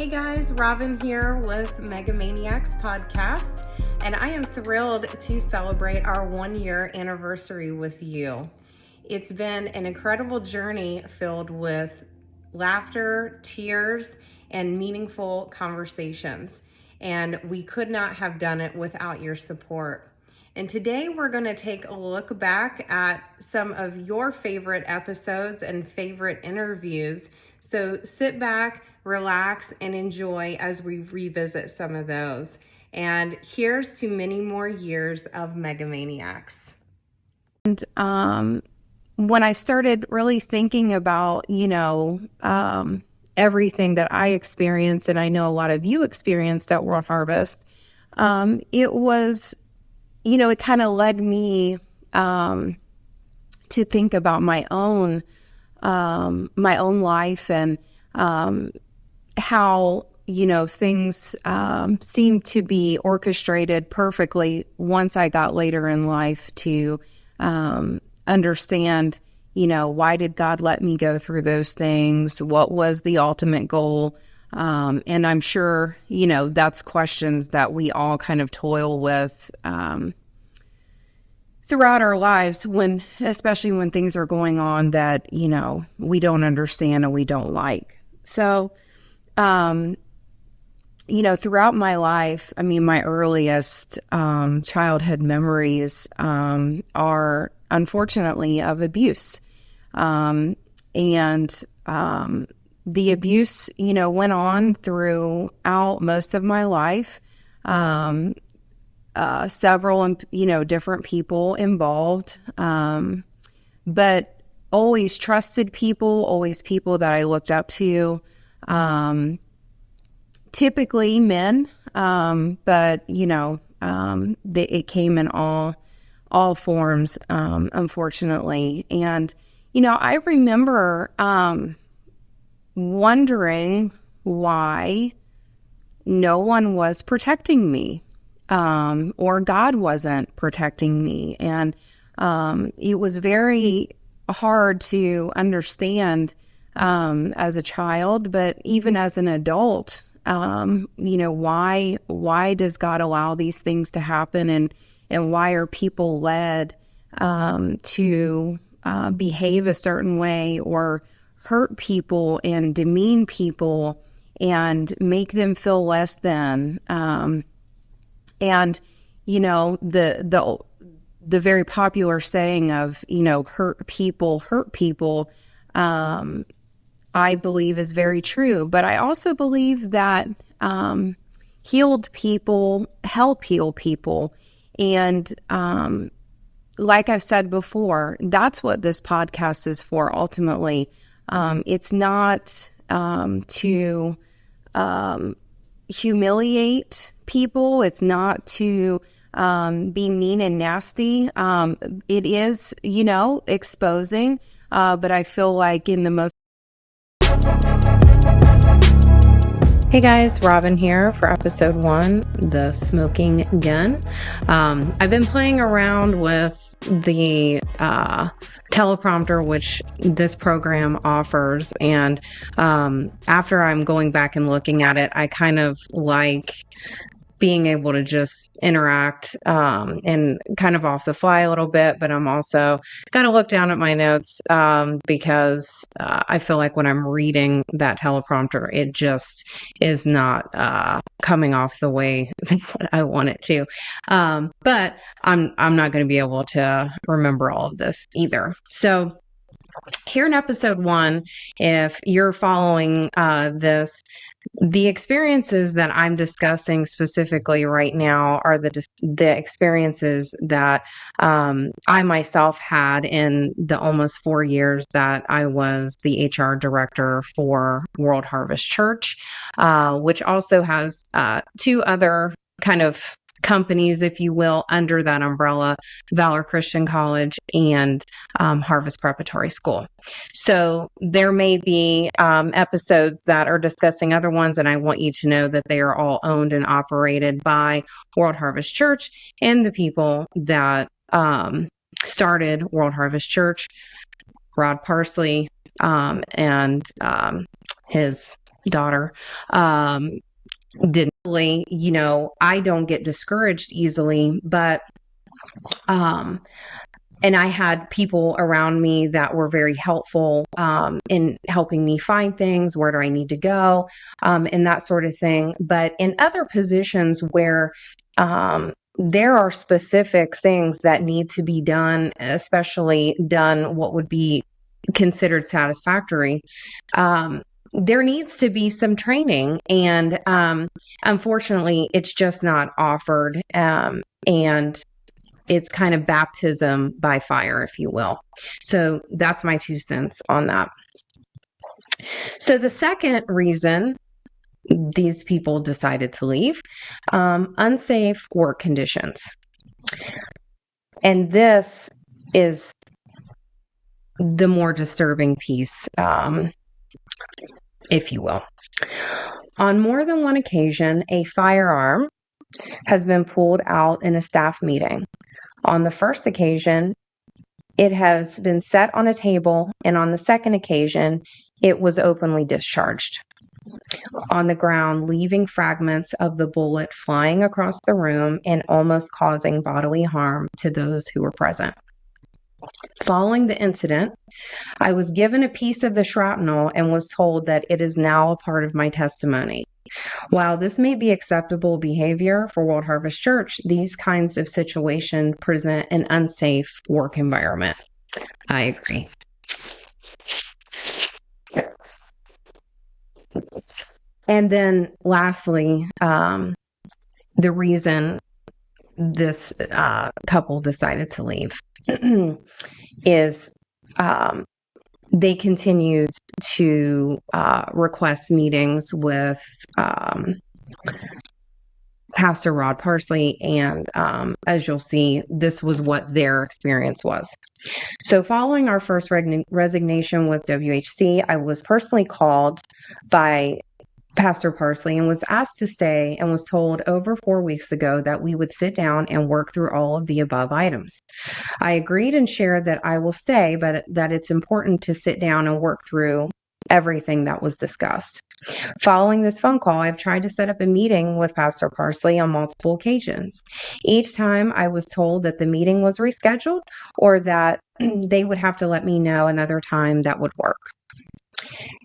Hey guys, Robin here with Mega Maniacs podcast, and I am thrilled to celebrate our 1-year anniversary with you. It's been an incredible journey filled with laughter, tears, and meaningful conversations, and we could not have done it without your support. And today we're going to take a look back at some of your favorite episodes and favorite interviews. So sit back, relax, and enjoy as we revisit some of those. And here's to many more years of Mega Maniacs. And when I started really thinking about, everything that I experienced, and I know a lot of you experienced at World Harvest, it was, it kind of led me to think about my own life and how, things seem to be orchestrated perfectly once I got later in life to understand, why did God let me go through those things? What was the ultimate goal? And I'm sure, that's questions that we all kind of toil with throughout our lives, especially when things are going on that, we don't understand and we don't like. So, throughout my life, my earliest childhood memories are unfortunately of abuse. And the abuse, went on throughout most of my life. Several, different people involved, but always trusted people, always people that I looked up to, typically men, but, it came in all forms, unfortunately. And, I remember wondering why no one was protecting me. Or God wasn't protecting me. And it was very hard to understand as a child, but even as an adult, why does God allow these things to happen, and why are people led to behave a certain way or hurt people and demean people and make them feel less than. And, the very popular saying of, hurt people, I believe is very true. But I also believe that healed people help heal people. And like I've said before, that's what this podcast is for ultimately. It's not to humiliate people. It's not to be mean and nasty. It is, exposing, but I feel like in the most... Hey guys, Robin here for episode 1, The Smoking Gun. I've been playing around with the teleprompter which this program offers, and after I'm going back and looking at it, I kind of like being able to just interact and kind of off the fly a little bit, but I'm also got to look down at my notes because I feel like when I'm reading that teleprompter, it just is not coming off the way that I want it to. But I'm not going to be able to remember all of this either. So here in episode 1, if you're following this, the experiences that I'm discussing specifically right now are the experiences that I myself had in the almost 4 years that I was the HR director for World Harvest Church, which also has 2 other kind of companies, if you will, under that umbrella, Valor Christian College and Harvest Preparatory School. So there may be episodes that are discussing other ones, and I want you to know that they are all owned and operated by World Harvest Church and the people that started World Harvest Church, Rod Parsley, and his daughter, didn't really, I don't get discouraged easily, but, and I had people around me that were very helpful in helping me find things. Where do I need to go? And that sort of thing. But in other positions where there are specific things that need to be done, especially done what would be considered satisfactory, there needs to be some training. And unfortunately, it's just not offered. And it's kind of baptism by fire, if you will. So that's my 2 cents on that. So the second reason these people decided to leave, unsafe work conditions. And this is the more disturbing piece, if you will. On more than one occasion, a firearm has been pulled out in a staff meeting. On the first occasion, it has been set on a table, and on the second occasion, it was openly discharged on the ground, leaving fragments of the bullet flying across the room and almost causing bodily harm to those who were present. Following the incident, I was given a piece of the shrapnel and was told that it is now a part of my testimony. While this may be acceptable behavior for World Harvest Church, these kinds of situations present an unsafe work environment. I agree. And then lastly, the reason this couple decided to leave is they continued to request meetings with Pastor Rod Parsley, and as you'll see, this was what their experience was. So following our first resignation with WHC, I was personally called by Pastor Parsley and was asked to stay, and was told over 4 weeks ago that we would sit down and work through all of the above items. I agreed and shared that I will stay, but that it's important to sit down and work through everything that was discussed. Following this phone call, I've tried to set up a meeting with Pastor Parsley on multiple occasions. Each time I was told that the meeting was rescheduled or that they would have to let me know another time that would work.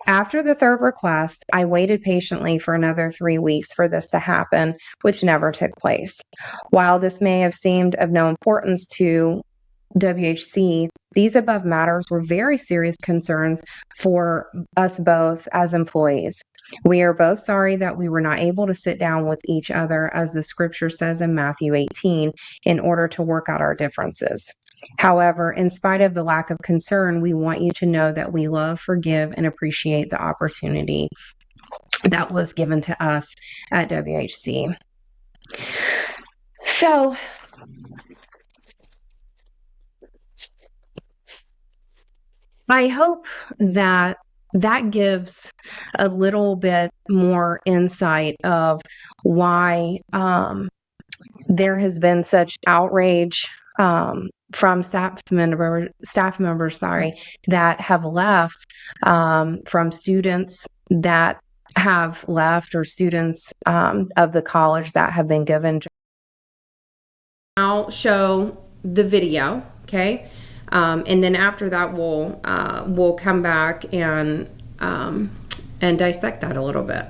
After the third request, I waited patiently for another 3 weeks for this to happen, which never took place. While this may have seemed of no importance to WHC, these above matters were very serious concerns for us both as employees. We are both sorry that we were not able to sit down with each other, as the scripture says in Matthew 18, in order to work out our differences. However, in spite of the lack of concern, we want you to know that we love, forgive, and appreciate the opportunity that was given to us at WHC. So, I hope that gives a little bit more insight of why there has been such outrage from staff members, that have left, from students that have left, or students of the college that have been given. I'll show the video, okay? And then after that, we'll come back and dissect that a little bit.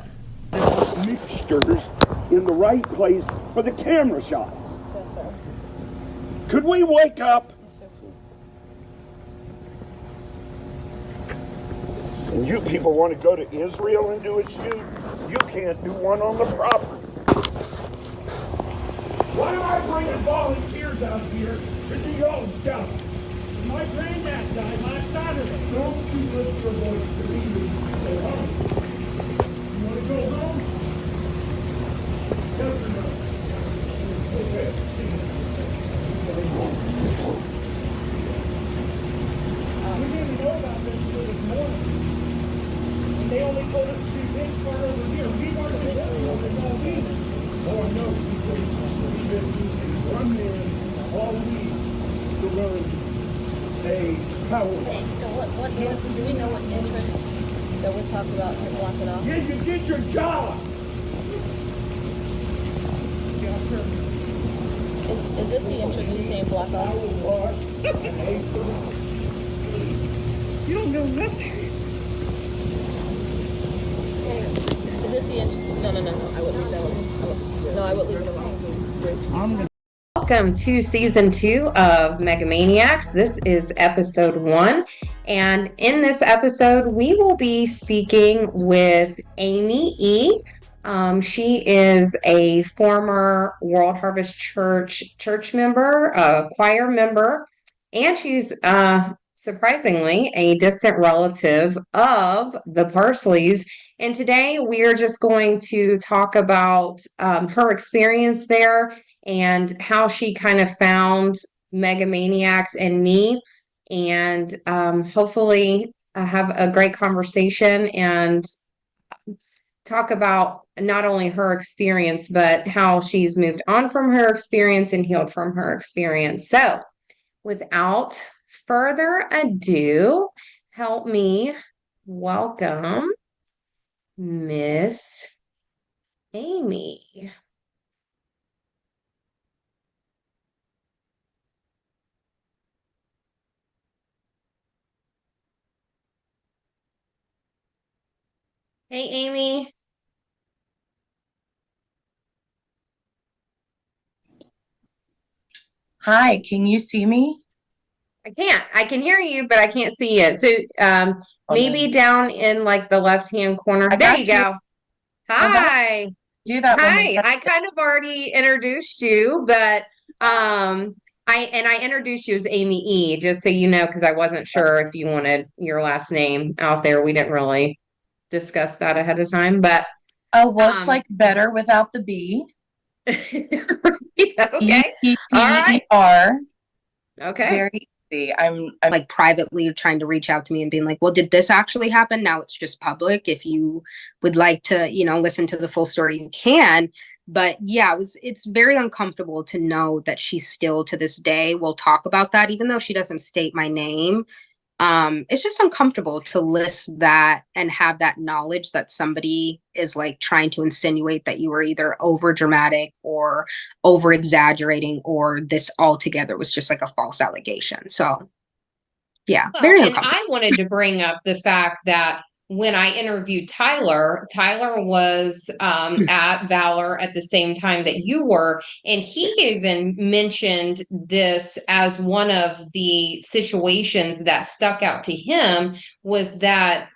Mixtures in the right place for the camera shots. Yes, sir. Could we wake up? And you people want to go to Israel and do a shoot? You can't do one on the property. Why am I bringing volunteers out here to do your stuff? My granddad died last Saturday. Don't you lift your voice to me when you stay home. You want to go home? Yes or no? Okay. We didn't know about this until this morning. And they only told us to do this part over here. We weren't available to all either. Oh, I know. We've been using one man all week to run a power. Okay, so what do we know what interest? So we'll talk about him walking off. Did you get your job? Is this the entrance to saying block off? You don't know nothing. Is this the entrance? No. I would leave that one. No, I would leave it alone. Welcome to season 2 of Mega Maniacs. This is episode 1. And in this episode, we will be speaking with Amy E. She is a former World Harvest church member, choir member, and she's surprisingly a distant relative of the Parsleys. And today we are just going to talk about her experience there and how she kind of found Mega Maniacs and me, and hopefully have a great conversation and talk about not only her experience, but how she's moved on from her experience and healed from her experience. So without further ado, help me welcome Miss Amy. Hey, Amy. Hi, can you see me? I can't. I can hear you, but I can't see it. So maybe down in like the left-hand corner. There you go. Hi. Do that when we Hi. I kind of already introduced you, but I introduced you as Amy E, just so you know, because I wasn't sure if you wanted your last name out there. We didn't really discuss that ahead of time, but Oh, well, it's like better without the B. yeah, okay. All right. E-T-T-E-R. Okay. Very easy. I'm like privately trying to reach out to me and being like, well, did this actually happen? Now it's just public. If you would like to, listen to the full story, you can. But yeah, it's very uncomfortable to know that she still to this day will talk about that, even though she doesn't state my name. It's just uncomfortable to list that and have that knowledge that somebody is like trying to insinuate that you were either over dramatic or over exaggerating, or this altogether was just like a false allegation. So yeah, very uncomfortable. And I wanted to bring up the fact that when I interviewed Tyler was at Valor at the same time that you were, and he even mentioned this as one of the situations that stuck out to him, was that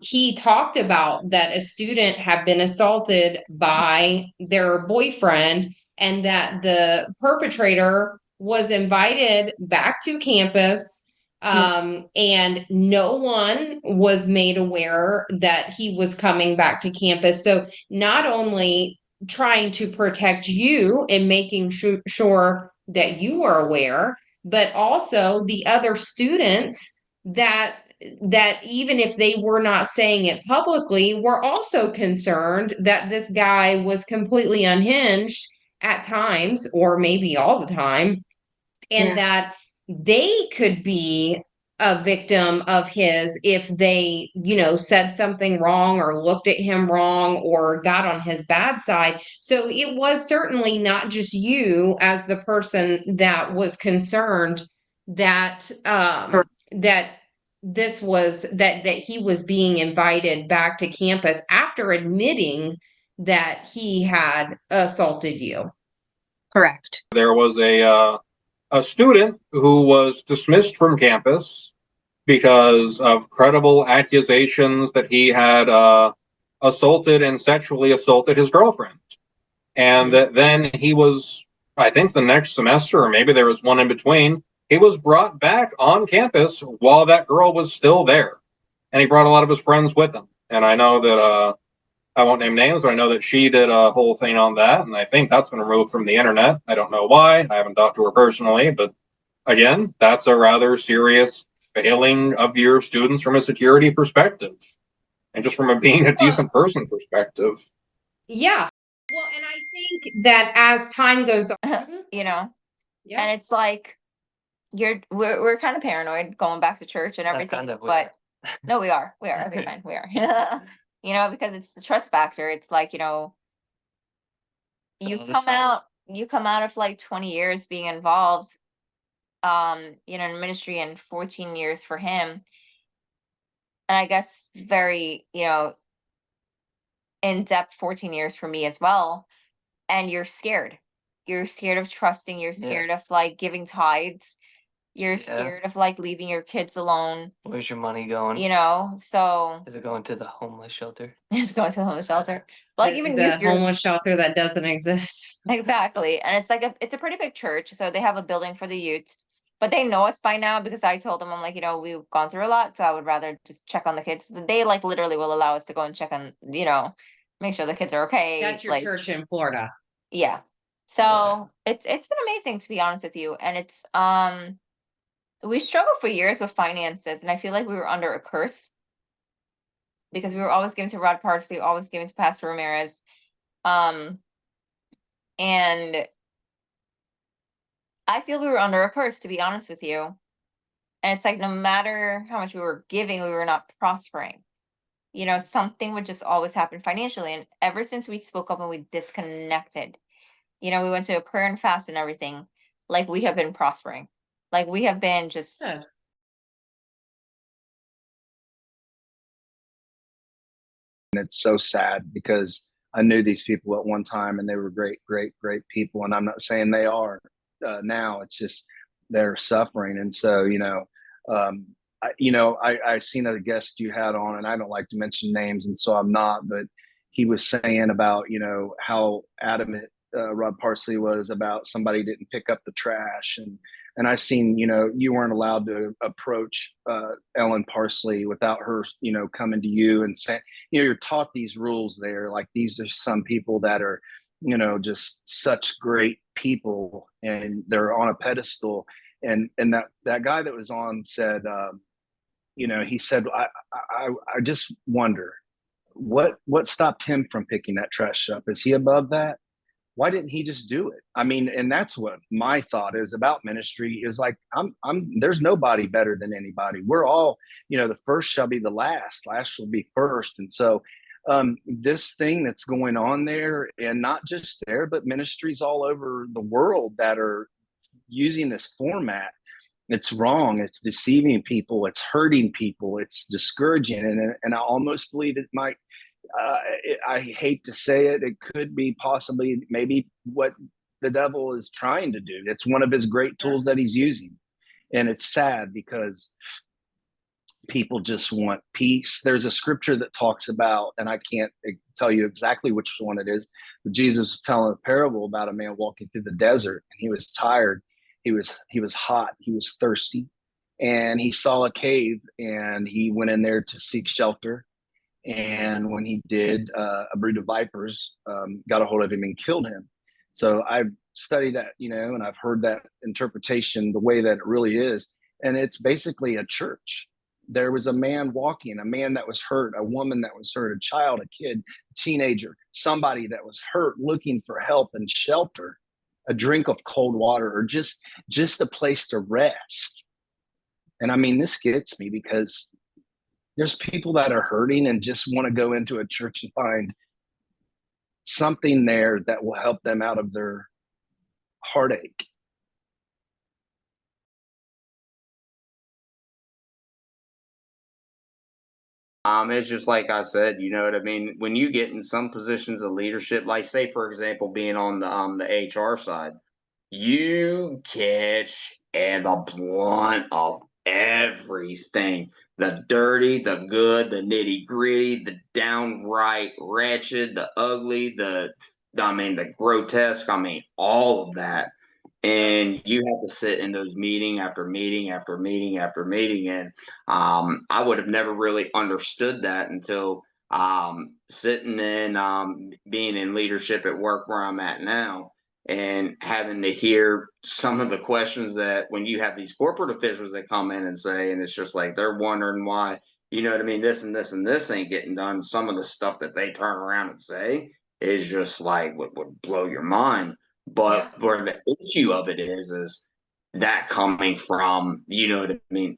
he talked about that a student had been assaulted by their boyfriend, and that the perpetrator was invited back to campus. And no one was made aware that he was coming back to campus. So not only trying to protect you and making sure that you are aware, but also the other students that even if they were not saying it publicly, were also concerned that this guy was completely unhinged at times, or maybe all the time, and that they could be a victim of his if they, said something wrong or looked at him wrong or got on his bad side. So it was certainly not just you as the person that was concerned that that this was that he was being invited back to campus after admitting that he had assaulted you. Correct. There was a student who was dismissed from campus because of credible accusations that he had assaulted and sexually assaulted his girlfriend. And then he was, I think the next semester, or maybe there was one in between, he was brought back on campus while that girl was still there. And he brought a lot of his friends with him. And I know that, I won't name names, but I know that she did a whole thing on that, and I think that's been removed from the internet. I don't know why. I haven't talked to her personally, but again, that's a rather serious failing of your students from a security perspective, and just from a being a decent person perspective. Yeah. Well, and I think that as time goes on, And it's like we're kind of paranoid going back to church and everything, but No, we are. Okay, fine. We are. You know, because it's the trust factor. It's like, you know, you come out of like 20 years being involved, you know, in ministry, and 14 years for him. And I guess very, you know, in depth 14 years for me as well. And you're scared. You're scared of trusting. You're scared of like giving tithes. You're scared of like leaving your kids alone. Where's your money going? You know, so Is it going to the homeless shelter? it's going to the homeless shelter. Like even the use your homeless shelter that doesn't exist. exactly. And it's like it's a pretty big church. So they have a building for the youths. But they know us by now because I told them, I'm like, you know, we've gone through a lot, so I would rather just check on the kids. They like literally will allow us to go and check on, you know, make sure the kids are okay. That's your like, church in Florida. Yeah. So it's been amazing, to be honest with you. And it's we struggled for years with finances, and I feel like we were under a curse because we were always giving to Rod Parsley, always giving to Pastor Ramirez. And I feel we were under a curse, to be honest with you. And it's like no matter how much we were giving, we were not prospering. You know, something would just always happen financially. And ever since we spoke up and we disconnected, you know, we went to a prayer and fast and everything, like we have been prospering. Like we have been just And it's so sad because I knew these people at one time and they were great, great, great people. And I'm not saying they are now. It's just they're suffering. And so, I seen a guest you had on, and I don't like to mention names, and so I'm not. But he was saying about how adamant Rod Parsley was about somebody didn't pick up the trash, and I seen you weren't allowed to approach Ellen Parsley without her coming to you and saying you're taught these rules there, like these are some people that are just such great people and they're on a pedestal, and that guy that was on said he said I just wonder what stopped him from picking that trash up. Is he above that? Why didn't he just do it? I mean, and that's what my thought is about ministry is like, there's nobody better than anybody. We're all, the first shall be the last shall be first. And so this thing that's going on there, and not just there, but ministries all over the world that are using this format, it's wrong. It's deceiving people. It's hurting people. It's discouraging. And I almost believe it might, I hate to say it, it could be possibly maybe what the devil is trying to do. It's one of his great tools that he's using. And it's sad because people just want peace. There's a scripture that talks about, and I can't tell you exactly which one it is, but Jesus was telling a parable about a man walking through the desert, and he was tired. He was hot. He was thirsty, and he saw a cave, and he went in there to seek shelter. And when he did, a brood of vipers got a hold of him and killed him. So I've studied that, and I've heard that interpretation the way that it really is. And it's basically a church. There was a man walking, a man that was hurt, a woman that was hurt, a child, a kid, a teenager, somebody that was hurt, looking for help and shelter, a drink of cold water, or just a place to rest. And I mean, this gets me because there's people that are hurting and just want to go into a church and find something there that will help them out of their heartache. It's just like I said, you know what I mean? When you get in some positions of leadership, like say, for example, being on the HR side, you catch the blunt of everything. The dirty, the good, the nitty gritty, the downright wretched, the ugly, the grotesque, all of that. And you have to sit in those meeting after meeting after meeting after meeting. And I would have never really understood that until sitting in being in leadership at work where I'm at now, and having to hear some of the questions that when you have these corporate officials that come in and say, and it's just like they're wondering why, this and this and this ain't getting done. Some of the stuff that they turn around and say is just like what would blow your mind. But where the issue of it is that coming from, being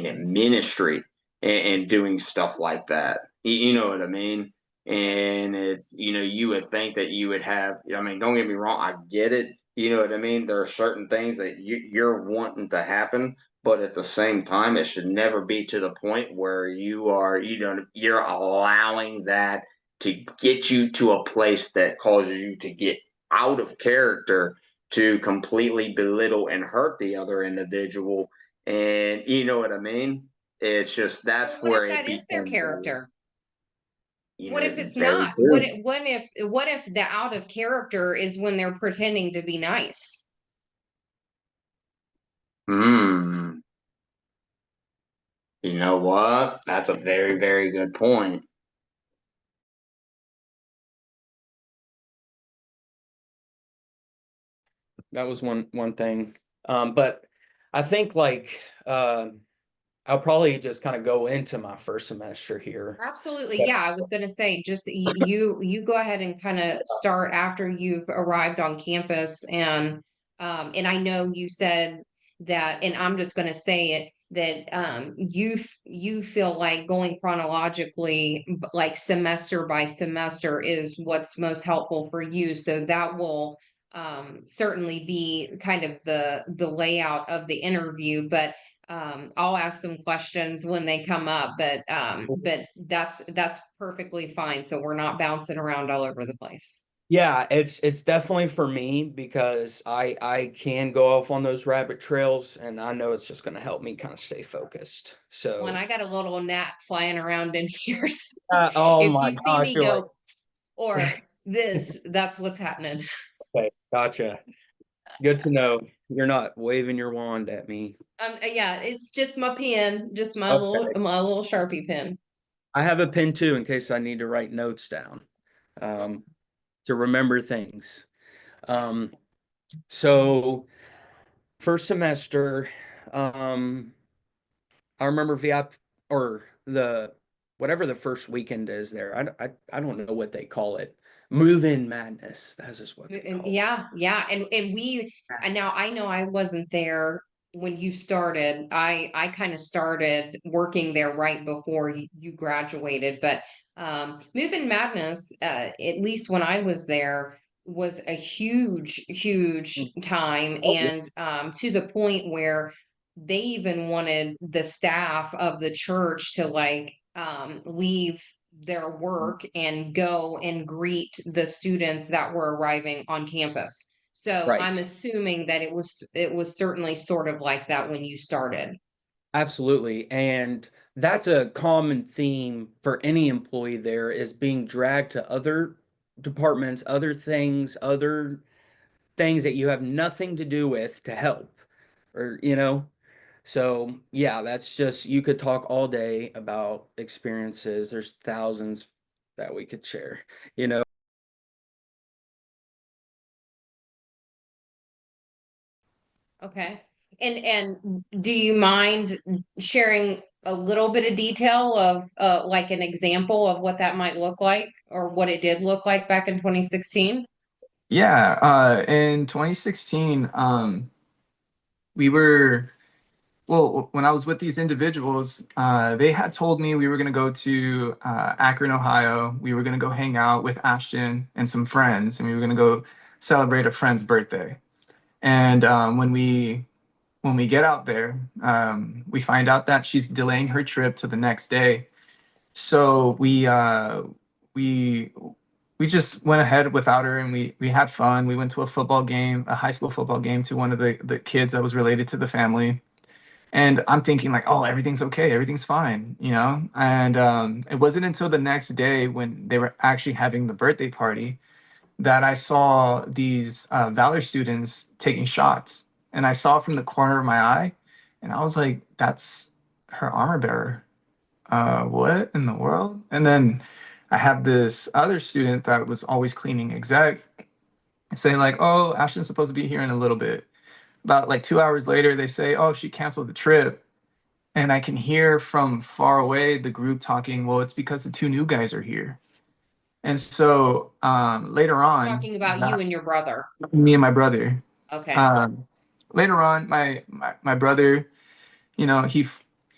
in ministry and doing stuff like that. You know what I mean? And it's, you would think that you would have, I mean, don't get me wrong, I get it. You know what I mean? There are certain things that you're wanting to happen, but at the same time, it should never be to the point where you're allowing that to get you to a place that causes you to get out of character to completely belittle and hurt the other individual. And you know what I mean? It's just that's What where if it that is their becomes, character? What if it's very not? true. What if the out of character is when they're pretending to be nice? Hmm. You know what? That's a very, very good point. That was one thing. But I think like I'll probably just kind of go into my first semester here. Absolutely. Yeah, I was going to say just you go ahead and kind of start after you've arrived on campus and I know you said that and I'm just going to say it that you feel like going chronologically like semester by semester is what's most helpful for you, so that will certainly be kind of the layout of the interview, but I'll ask some questions when they come up, but that's perfectly fine. So we're not bouncing around all over the place. Yeah, it's definitely for me because I can go off on those rabbit trails, and I know it's just going to help me kind of stay focused. So, When I got a little gnat flying around in here, so oh if my you see gosh, me you're go or this, that's what's happening. okay, gotcha. Good to know. You're not waving your wand at me. Yeah, it's just my pen, just Okay. my little Sharpie pen. I have a pen too in case I need to write notes down, um, to remember things. Um, so first semester, I remember VIP or whatever the first weekend is there. I don't know what they call it. Move-in madness. That is what they call it. Yeah, and now I know I wasn't there when you started. I kind of started working there right before you graduated, but Move-In Madness, at least when I was there, was a huge time, Oh, yeah. and to the point where they even wanted the staff of the church to like leave their work and go and greet the students that were arriving on campus. So Right. I'm assuming that it was certainly sort of like that when you started. Absolutely. And that's a common theme for any employee there is being dragged to other departments, other things that you have nothing to do with to help or, So, yeah, that's just, you could talk all day about experiences. There's thousands that we could share, you know. Okay. And do you mind sharing a little bit of detail of like an example of what that might look like or what it did look like back in 2016? Yeah, in 2016, we were, well, when I was with these individuals, they had told me we were going to go to Akron, Ohio. We were going to go hang out with Ashton and some friends, and we were going to go celebrate a friend's birthday. And when we get out there, we find out that she's delaying her trip to the next day. So we we just went ahead without her, and we had fun. We went to a football game, a high school football game, to one of the kids that was related to the family. And I'm thinking like, oh, everything's okay, everything's fine, you know? And it wasn't until the next day when they were actually having the birthday party that I saw these Valor students taking shots. And I saw from the corner of my eye, and I was like, that's her armor bearer. What in the world? And then I have this other student that was always cleaning exec saying like, oh, Ashton's supposed to be here in a little bit. About like 2 hours later, they say, oh, she canceled the trip. And I can hear from far away the group talking, well, it's because the two new guys are here. And so later on, Talking about you and your brother. me and my brother. Okay. Later on, my brother, he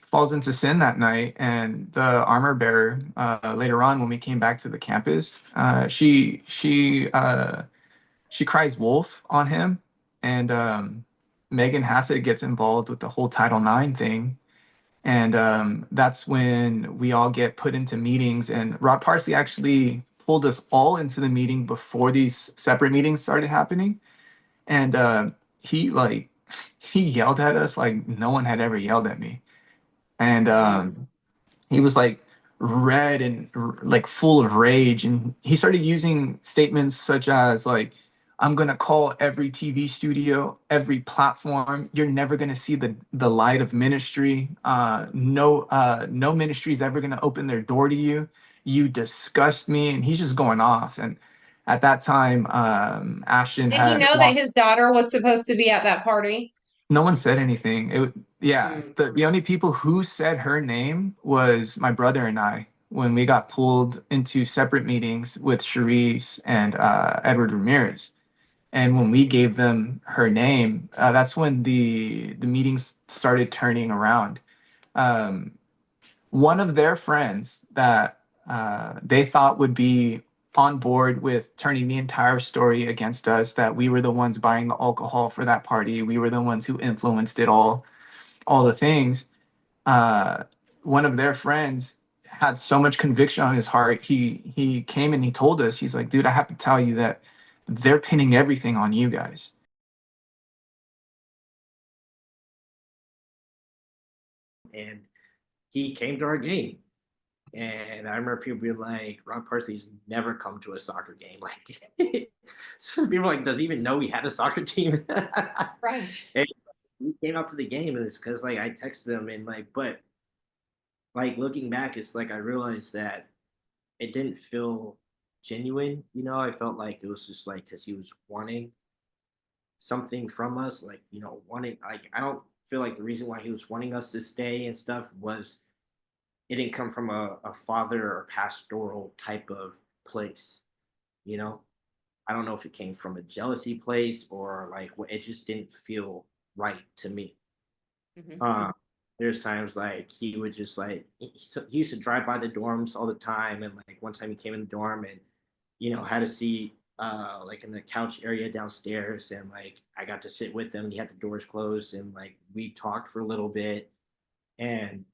falls into sin that night, and the armor bearer, later on when we came back to the campus, she cries wolf on him, and Megan Hassett gets involved with the whole Title IX thing. And that's when we all get put into meetings. And Rod Parsley actually pulled us all into the meeting before these separate meetings started happening. And he like he yelled at us like no one had ever yelled at me. And he was like red and like full of rage, and he started using statements such as like, I'm gonna call every TV studio, every platform, you're never gonna see the light of ministry. No ministry is ever gonna open their door to you. You disgust me. And he's just going off. And at that time, Ashton Did he had know that his daughter was supposed to be at that party? no one said anything. Yeah, the only people who said her name was my brother and I when we got pulled into separate meetings with Charisse and Edward Ramirez. And when we gave them her name, that's when the meetings started turning around. One of their friends that they thought would be on board with turning the entire story against us, that we were the ones buying the alcohol for that party, we were the ones who influenced it all the things. One of their friends had so much conviction on his heart. He came and he told us, he's like, dude, I have to tell you that they're pinning everything on you guys. And he came to our game. And I remember people being like, Ron Parsley's never come to a soccer game. Like, some people were like, does he even know we had a soccer team? Right. And he came out to the game, and it's because like I texted him, and like, but like looking back, it's like I realized that it didn't feel genuine. You know, I felt like it was just like because he was wanting something from us, like, you know, wanting, like, I don't feel like the reason why he was wanting us to stay and stuff was it didn't come from a father or pastoral type of place, you know. I don't know if it came from a jealousy place or like it just didn't feel right to me. There's times like he would just like he used to drive by the dorms all the time, and like one time he came in the dorm and you know had a seat like in the couch area downstairs, and like I got to sit with him, and he had the doors closed, and like we talked for a little bit, and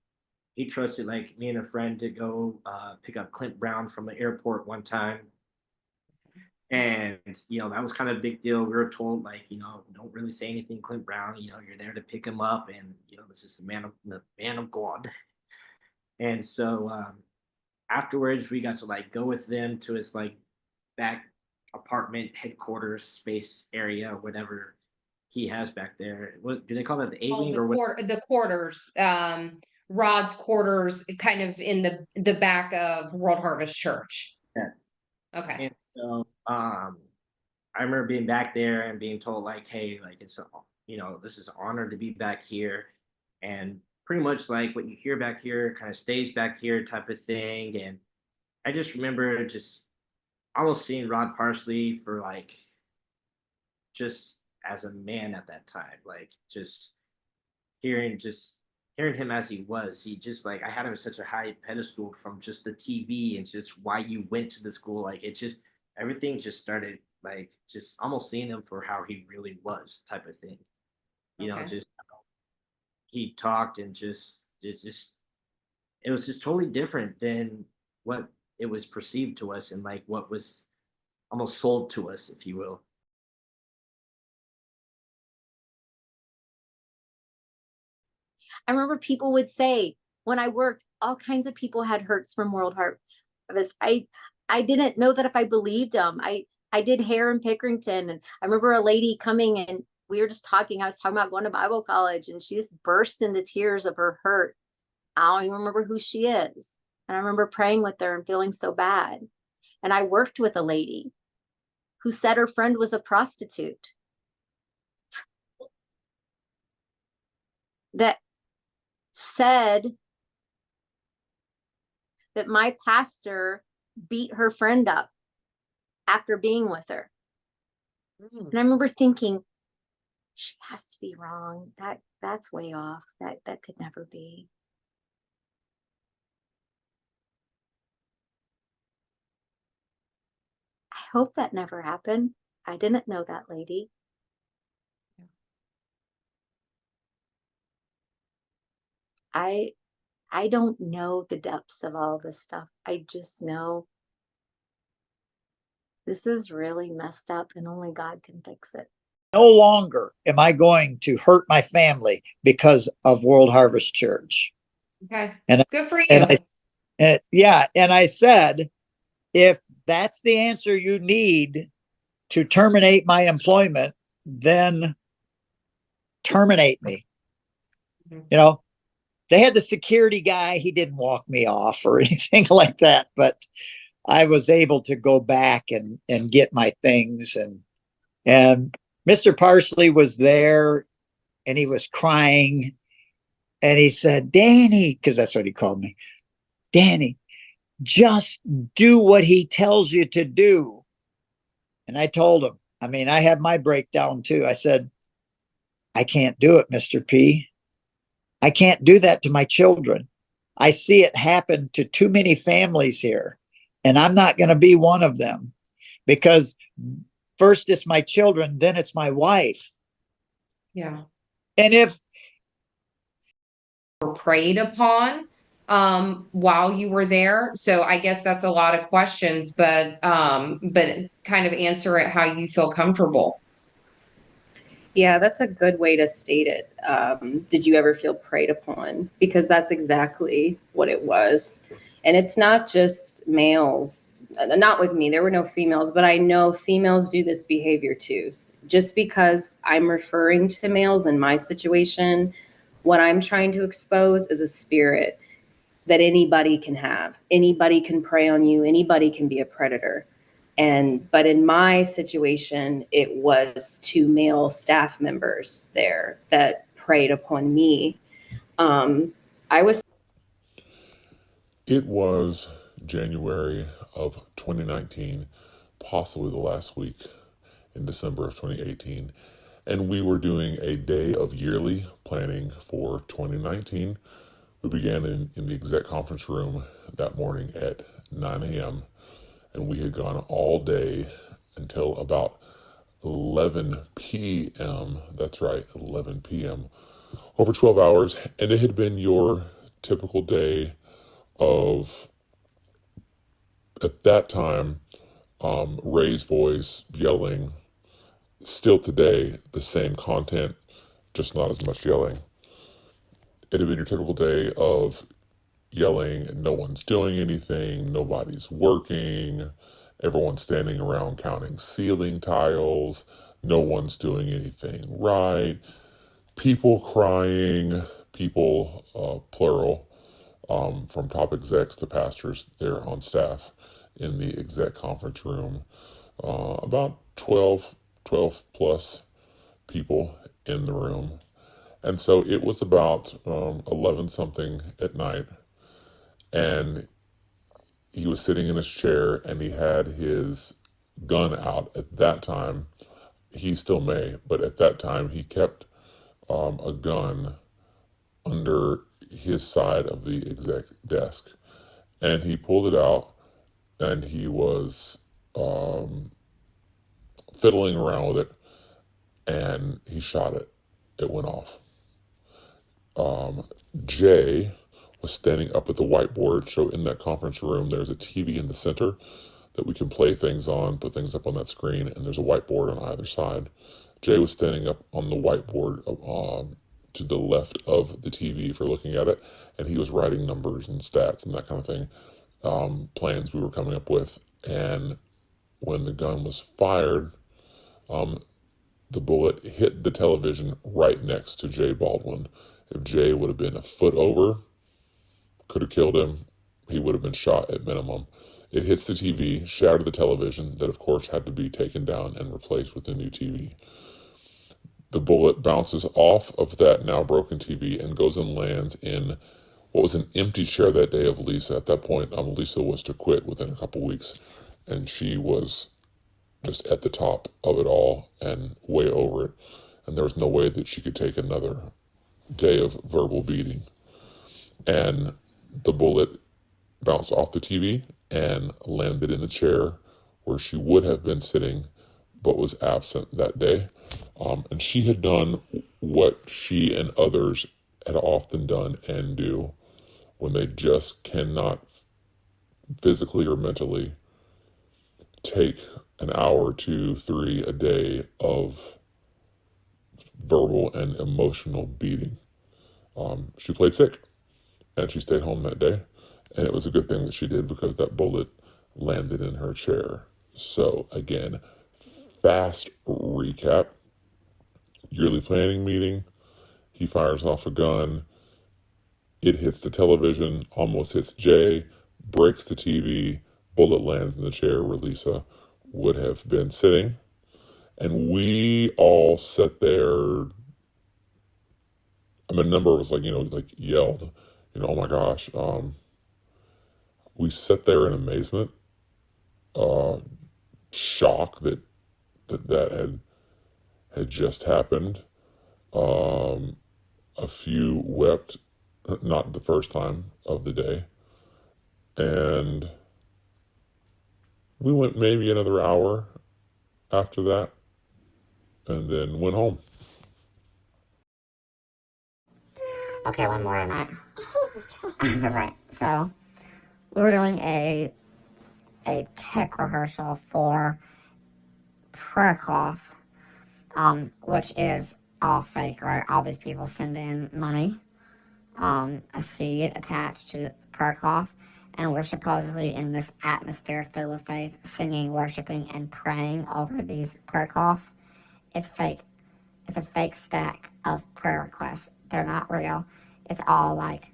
he trusted like me and a friend to go pick up Clint Brown from the airport one time. And you know that was kind of a big deal. We were told like, you know, don't really say anything, Clint Brown. You know, you're there to pick him up, and you know this is the man of God. And so afterwards, we got to like go with them to his like back apartment headquarters space area or whatever he has back there. What do they call that? The A wing or what? The quarters, Rod's quarters, kind of in the back of World Harvest Church. Yes. Okay. And so I remember being back there and being told like, hey, like it's you know, this is an honor to be back here. And pretty much like what you hear back here kind of stays back here type of thing. And I just remember just almost seeing Rod Parsley for like just as a man at that time, like just hearing him as he was. He just like I had him at such a high pedestal from just the TV and just why you went to the school. Like it just everything just started like just almost seeing him for how he really was type of thing. You know, just he talked and it was just totally different than what it was perceived to us and like what was almost sold to us, if you will. I remember people would say when I worked, all kinds of people had hurts from World Harvest. I didn't know that if I believed them. I did hair in Pickerington, and I remember a lady coming and we were just talking. I was talking about going to Bible college, and she just burst into tears of her hurt. I don't even remember who she is. And I remember praying with her and feeling so bad. And I worked with a lady who said her friend was a prostitute. That said that my pastor beat her friend up after being with her. And I remember thinking, she has to be wrong. That's way off. That could never be. hope that never happened. I didn't know that lady. I don't know the depths of all this stuff. I just know this is really messed up and only God can fix it. No longer am I going to hurt my family because of World Harvest Church. Okay. And good for you. And I said, if that's the answer you need to terminate my employment, then terminate me. You know, they had the security guy. He didn't walk me off or anything like that, but I was able to go back and get my things. And Mr. Parsley was there and he was crying. And he said, Danny, because that's what he called me, Danny, just do what he tells you to do. And I told him, I mean, I had my breakdown too. I said, I can't do it, Mr. P. I can't do that to my children. I see it happen to too many families here, and I'm not going to be one of them, because first it's my children, then it's my wife. Yeah. And if were preyed upon while you were there, so I guess that's a lot of questions, but kind of answer it how you feel comfortable. Yeah, that's a good way to state it. Did you ever feel preyed upon? Because that's exactly what it was. And it's not just males, not with me, there were no females, but I know females do this behavior too. Just because I'm referring to males in my situation, what I'm trying to expose is a spirit that anybody can have. Anybody can prey on you, anybody can be a predator. But in my situation, it was 2 male staff members there that preyed upon me. It was January of 2019, possibly the last week in December of 2018, and we were doing a day of yearly planning for 2019. We began in the exec conference room that morning at 9 a.m., and we had gone all day until about 11 p.m. That's right, 11 p.m. Over 12 hours, and it had been your typical day of, at that time, raised voice, yelling. Still today, the same content, just not as much yelling. It had been your typical day of yelling, no one's doing anything, nobody's working, everyone's standing around counting ceiling tiles, no one's doing anything right, people crying, people, plural, from top execs to pastors there on staff in the exec conference room, about 12 plus people in the room. And so it was about 11 something at night, and he was sitting in his chair and he had his gun out. At that time, he still may, but at that time he kept a gun under his side of the exec desk, and he pulled it out and he was fiddling around with it, and he shot it. It went off. Jay was standing up at the whiteboard. So in that conference room, there's a TV in the center that we can play things on, put things up on that screen, and there's a whiteboard on either side. Jay was standing up on the whiteboard to the left of the TV for looking at it, and he was writing numbers and stats and that kind of thing, plans we were coming up with. And when the gun was fired, the bullet hit the television right next to Jay Baldwin. If Jay would have been a foot over, could have killed him. He would have been shot at minimum. It hits the TV, shattered the television, that of course had to be taken down and replaced with a new TV. The bullet bounces off of that now broken TV and goes and lands in what was an empty chair that day of Lisa. At that point, Lisa was to quit within a couple weeks, and she was just at the top of it all and way over it. And there was no way that she could take another day of verbal beating. And the bullet bounced off the TV and landed in the chair where she would have been sitting but was absent that day. And she had done what she and others had often done and do when they just cannot physically or mentally take an hour, 2, 3 a day of verbal and emotional beating. She played sick and she stayed home that day. And it was a good thing that she did, because that bullet landed in her chair. So again, fast recap. Yearly planning meeting. He fires off a gun. It hits the television, almost hits Jay, breaks the TV, bullet lands in the chair where Lisa would have been sitting. And we all sat there. I mean, a number of us yelled, oh my gosh. We sat there in amazement, shock that had just happened. A few wept, not the first time of the day. And we went maybe another hour after that, and then went home. Okay, one more tonight. Right, so we were doing a tech rehearsal for prayer cloth, which is all fake, right? All these people send in money, a seed attached to the prayer cloth, and we're supposedly in this atmosphere filled with faith, singing, worshiping, and praying over these prayer cloths. It's fake. It's a fake stack of prayer requests. They're not real. It's all like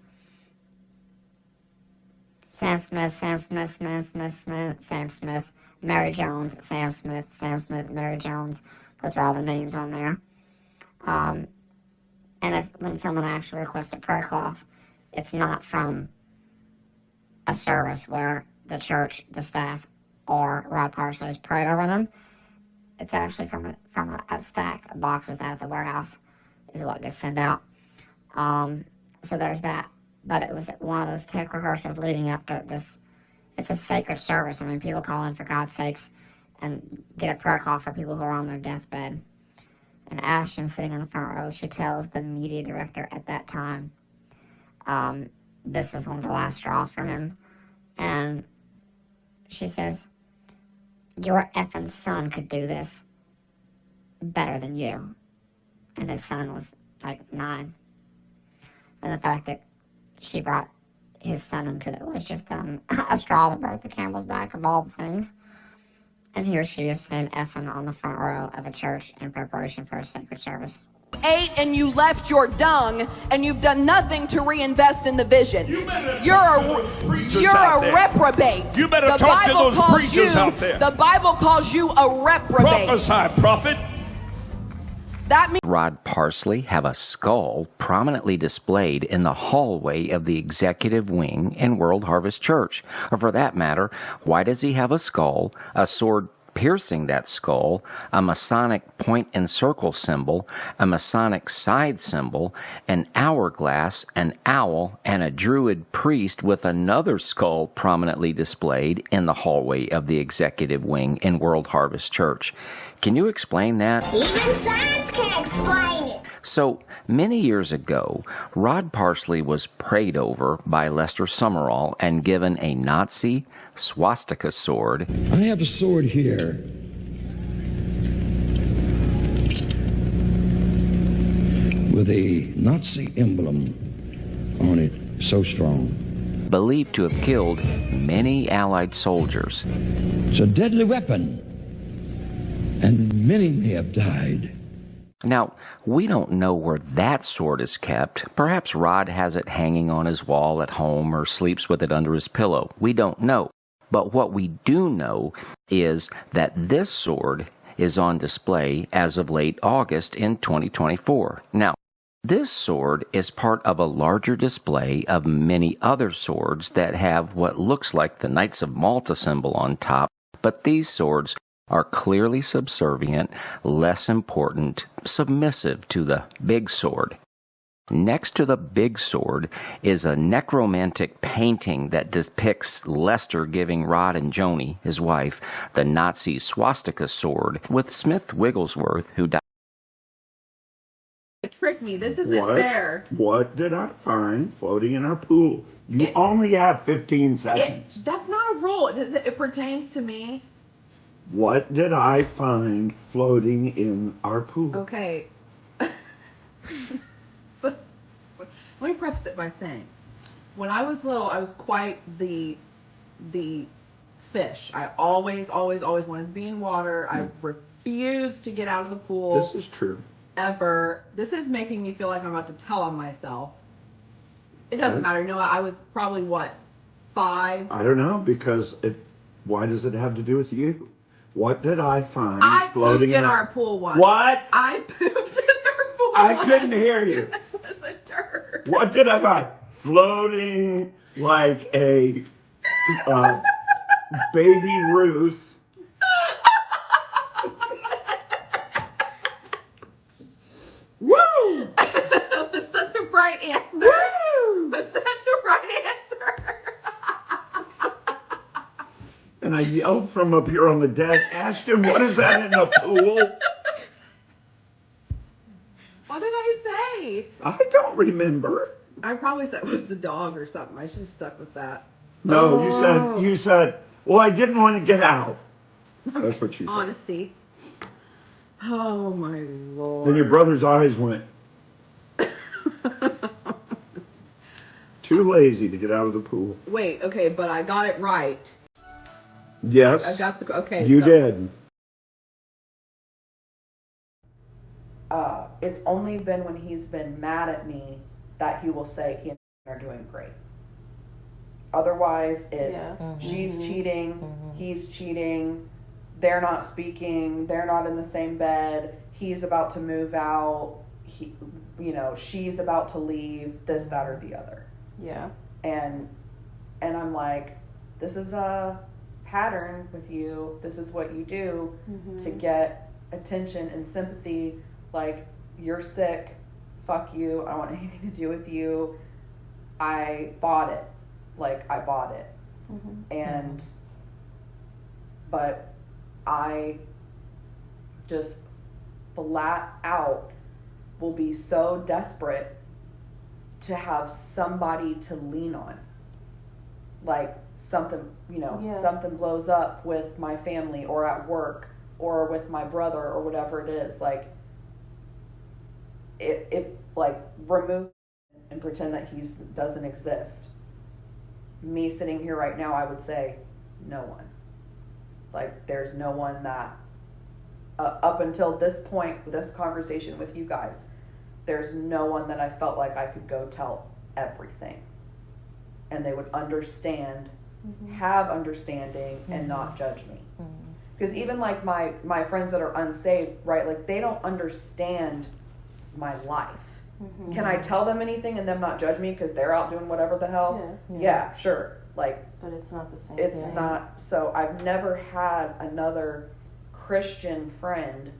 Sam Smith, Sam Smith, Sam Smith, Sam Smith, Mary Jones, Sam Smith, Mary Jones. Those are all the names on there. And when someone actually requests a prayer cloth, it's not from a service where the church, the staff, or Rod Parsley has prayed over them. It's actually from a stack of boxes out of the warehouse is what gets sent out. So there's that. But it was one of those tech rehearsals leading up to this. It's a sacred service. I mean, people call in for God's sakes and get a prayer cloth for people who are on their deathbed. And Ashton, sitting in the front row, she tells the media director at that time, this was one of the last straws for him. And she says, your effing son could do this better than you. And his son was like 9. And the fact that she brought his son into it was just a straw that broke the camel's back of all the things. And here she is saying effing on the front row of a church in preparation for a sacred service. Ate and you left your dung, and you've done nothing to reinvest in the vision. You're a reprobate. You better talk to those preachers out there. The Bible calls you a reprobate. Prophesy, prophet. That means Rod Parsley have a skull prominently displayed in the hallway of the executive wing in World Harvest Church. Or for that matter, why does he have a skull, a sword piercing that skull, a Masonic point and circle symbol, a Masonic side symbol, an hourglass, an owl, and a Druid priest with another skull prominently displayed in the hallway of the executive wing in World Harvest Church? Can you explain that? Even science can't explain it. So, many years ago, Rod Parsley was prayed over by Lester Summerall and given a Nazi swastika sword. I have a sword here. With a Nazi emblem on it, so strong. Believed to have killed many Allied soldiers. It's a deadly weapon, and many may have died. Now, we don't know where that sword is kept. Perhaps Rod has it hanging on his wall at home or sleeps with it under his pillow. We don't know. But what we do know is that this sword is on display as of late August in 2024. Now, this sword is part of a larger display of many other swords that have what looks like the Knights of Malta symbol on top, but these swords are clearly subservient, less important, submissive to the big sword. Next to the big sword is a necromantic painting that depicts Lester giving Rod and Joni, his wife, the Nazi swastika sword, with Smith Wigglesworth, who died. Trick me. This isn't fair. What did I find floating in our pool? You only have 15 seconds. That's not a rule. It pertains to me. What did I find floating in our pool? Okay. So, let me preface it by saying, when I was little, I was quite the fish. I always wanted to be in water. I refused to get out of the pool. This is true. Ever. This is making me feel like I'm about to tell on myself. It doesn't matter. You know what? I was probably, 5? I don't know, because why does it have to do with you? What did I find floating in our pool once. What? I pooped in our pool I couldn't hear you. It was a turd. What did I find? Floating like a baby Ruth. Woo! That was such a bright answer. Woo! That was such a bright answer. And I yelled from up here on the deck, Ashton, what is that in the pool? What did I say? I don't remember. I probably said it was the dog or something. I should have stuck with that. No, you said, well, I didn't want to get out. That's what you said. Honesty. Oh my Lord. Then your brother's eyes went. Too lazy to get out of the pool. Wait, okay, but I got it right. Yes. I got the, okay. You did. It's only been when he's been mad at me that he will say he and I are doing great. Otherwise, it's she's cheating, he's cheating, they're not speaking, they're not in the same bed, he's about to move out, she's about to leave, this, that, or the other. Yeah. And I'm like, this is a pattern with you. This is what you do to get attention and sympathy. Like, you're sick. Fuck you. I don't want anything to do with you. I bought it. I bought it. And, but I just flat out will be so desperate to have somebody to lean on. Like, something, something blows up with my family or at work or with my brother or whatever it is. Like, remove and pretend that he doesn't exist. Me sitting here right now, I would say no one. Like, there's no one that, up until this point, this conversation with you guys, there's no one that I felt like I could go tell everything. And they would understand, have understanding, and not judge me. Because even like my friends that are unsaved, right, like they don't understand my life. Can I tell them anything and them not judge me because they're out doing whatever the hell? Yeah, sure. Like, but it's not the same. It's not. So I've never had another Christian friend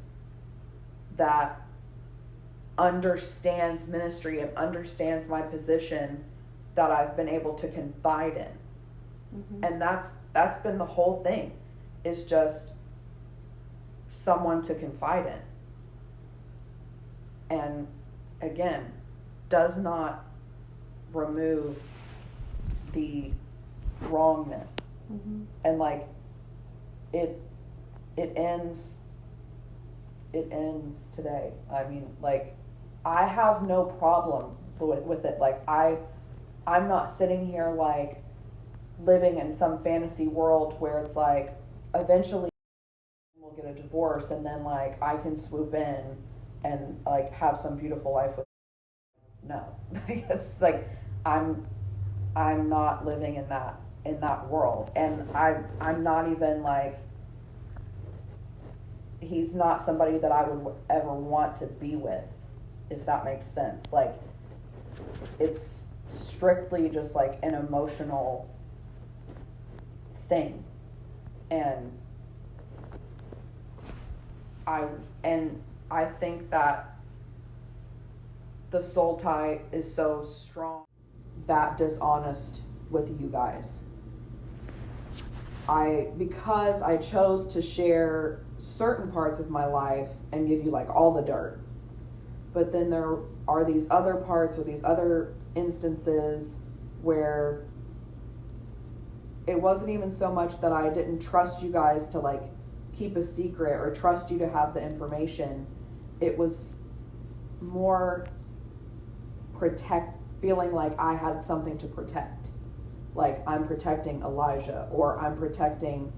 that understands ministry and understands my position that I've been able to confide in. And that's been the whole thing, is just someone to confide in. And again, does not remove the wrongness. And like, it ends today. I mean, like, I have no problem with it. Like, I'm not sitting here like living in some fantasy world where it's like eventually we'll get a divorce and then like I can swoop in and like have some beautiful life with. No. It's like I'm not living in that world, and I'm not even like, he's not somebody that I would ever want to be with, if that makes sense. Like, it's strictly just like an emotional thing. And I think that the soul tie is so strong, that dishonest with you guys. Because I chose to share certain parts of my life and give you like all the dirt, but then there are these other parts or these other instances where it wasn't even so much that I didn't trust you guys to like keep a secret or trust you to have the information. It was more feeling like I had something to protect. Like I'm protecting Elijah, or I'm protecting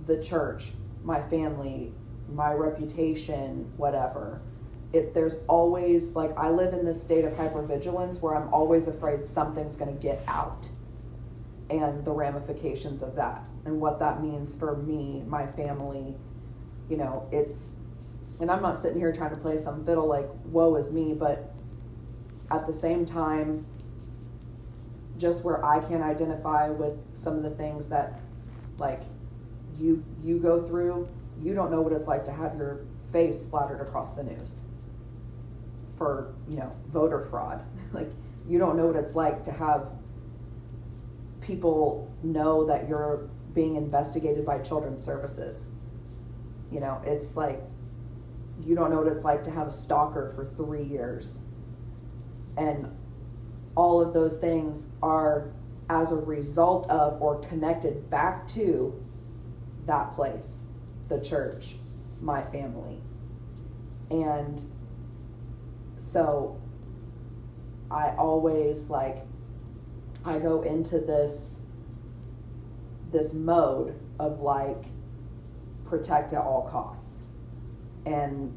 the church, my family, my reputation, whatever. There's always, like, I live in this state of hypervigilance where I'm always afraid something's going to get out, and the ramifications of that and what that means for me, my family. You know, and I'm not sitting here trying to play some fiddle like woe is me, but at the same time, just where I can identify with some of the things that like you go through, you don't know what it's like to have your face splattered across the news for, you know, voter fraud. Like, you don't know what it's like to have people know that you're being investigated by children's services. You know, it's like, you don't know what it's like to have a stalker for 3 years. And all of those things are as a result of or connected back to that place, the church, my family. And so I always I go into this mode of like protect at all costs. And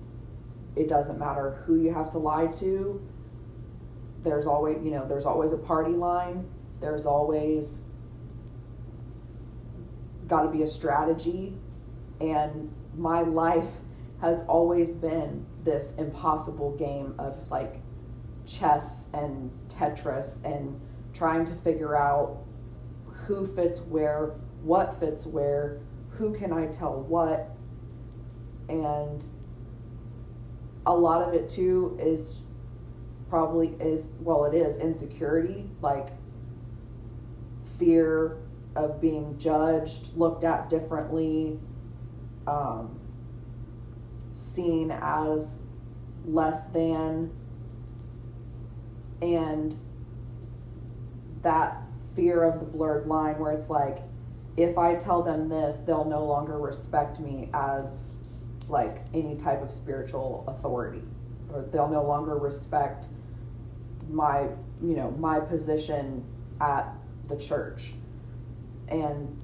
it doesn't matter who you have to lie to. There's always, there's always a party line. There's always got to be a strategy. And my life has always been this impossible game of like chess and Tetris and trying to figure out who fits where, what fits where, who can I tell what. And a lot of it too is insecurity, like fear of being judged, looked at differently, seen as less than, and that fear of the blurred line where it's like, if I tell them this, they'll no longer respect me as like any type of spiritual authority, or they'll no longer respect my position at the church. And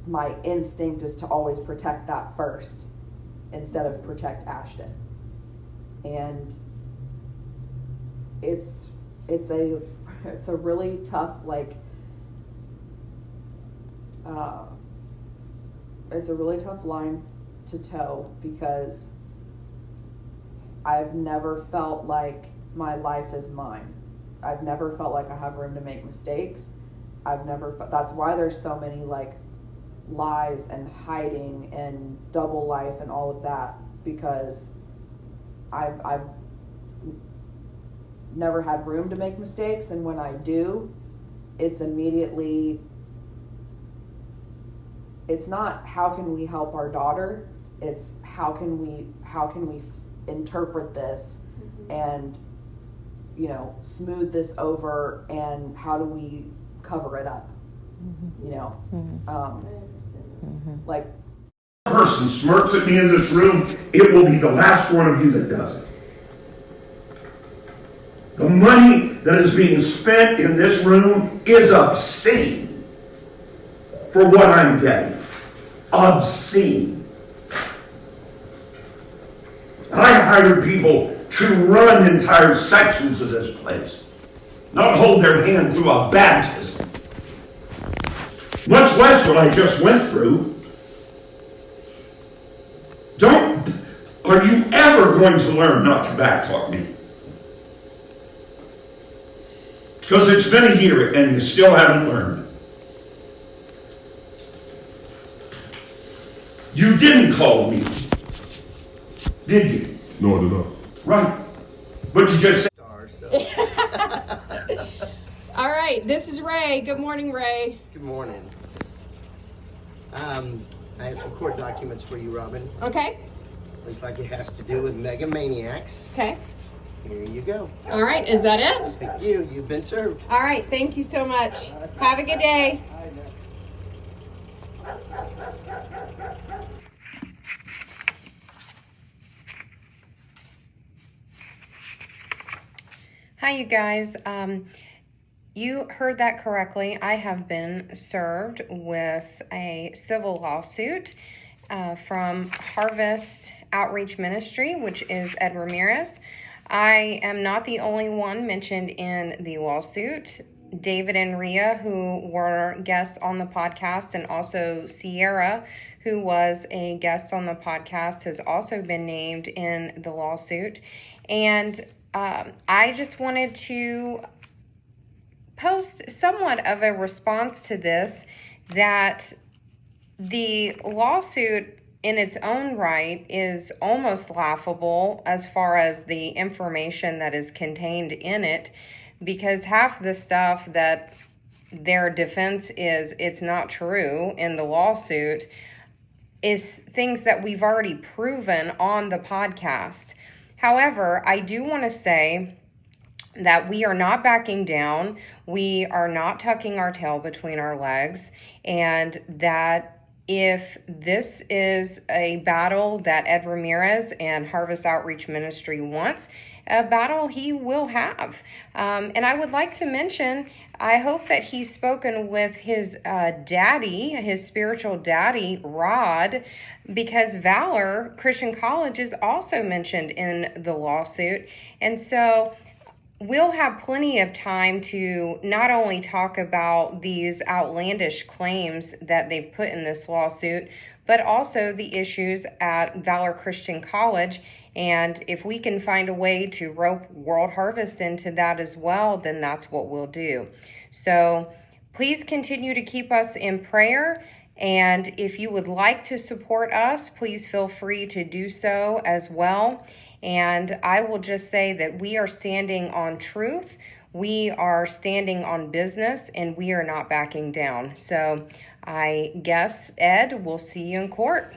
my instinct is to always protect that first instead of protect Ashton. And it's a really tough it's a really tough line to toe, because I've never felt like my life is mine. I've never felt like I have room to make mistakes. That's why there's so many like lies and hiding and double life and all of that, because I've never had room to make mistakes, and when I do, it's immediately, it's not how can we help our daughter, it's how can we interpret this and smooth this over, and how do we cover it up, like person smirks at me in this room, it will be the last one of you that does it. The money that is being spent in this room is obscene for what I'm getting. Obscene. I hired people to run entire sections of this place, not hold their hand through a baptism, much less what I just went through. Are you ever going to learn not to backtalk me? Because it's been a year and you still haven't learned. You didn't call me, did you? No, I did not. Right. But you just All right, this is Ray. Good morning, Ray. Good morning. I have some court documents for you, Robin. Okay. Looks like it has to do with Mega Maniacs. Okay. Here you go. All right, is that it? Thank you. You've been served. All right, thank you so much. Have a good day. Hi, you guys. You heard that correctly. I have been served with a civil lawsuit from Harvest Outreach Ministry, which is Ed Ramirez. I am not the only one mentioned in the lawsuit. David and Rhea, who were guests on the podcast, and also Sierra, who was a guest on the podcast, has also been named in the lawsuit. And I just wanted to post somewhat of a response to this, that the lawsuit in its own right is almost laughable as far as the information that is contained in it, because half the stuff that their defense is it's not true in the lawsuit is things that we've already proven on the podcast. However, I do want to say that we are not backing down, we are not tucking our tail between our legs, and that if this is a battle that Ed Ramirez and Harvest Outreach Ministry wants, a battle he will have. And I would like to mention, I hope that he's spoken with his daddy, his spiritual daddy, Rod, because Valor Christian College is also mentioned in the lawsuit. And so we'll have plenty of time to not only talk about these outlandish claims that they've put in this lawsuit, but also the issues at Valor Christian College. And if we can find a way to rope World Harvest into that as well, then that's what we'll do. So please continue to keep us in prayer. And if you would like to support us, please feel free to do so as well. And I will just say that we are standing on truth, we are standing on business, and we are not backing down. So I guess, Ed, we'll see you in court.